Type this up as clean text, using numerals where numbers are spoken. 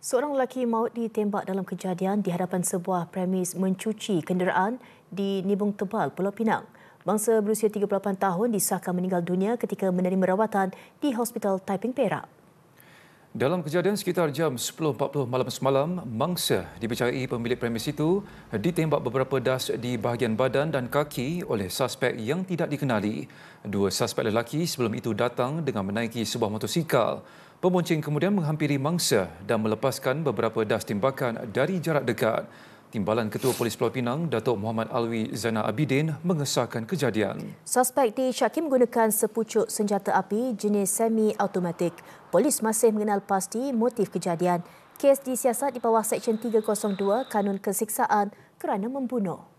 Seorang lelaki maut ditembak dalam kejadian di hadapan sebuah premis mencuci kenderaan di Nibung Tebal, Pulau Pinang. Bangsa berusia 38 tahun disahkan meninggal dunia ketika menerima rawatan di Hospital Taiping Perak. Dalam kejadian sekitar jam 10.40 malam semalam, mangsa dipercayai pemilik premis itu ditembak beberapa das di bahagian badan dan kaki oleh suspek yang tidak dikenali. Dua suspek lelaki sebelum itu datang dengan menaiki sebuah motosikal. Pembonceng kemudian menghampiri mangsa dan melepaskan beberapa das tembakan dari jarak dekat. Timbalan Ketua Polis Pulau Pinang, Datuk Muhammad Alwi Zainal Abidin mengesahkan kejadian. Suspek disyaki menggunakan sepucuk senjata api jenis semi-automatik. Polis masih mengenal pasti motif kejadian. Kes disiasat di bawah Seksyen 302 Kanun Kesiksaan kerana membunuh.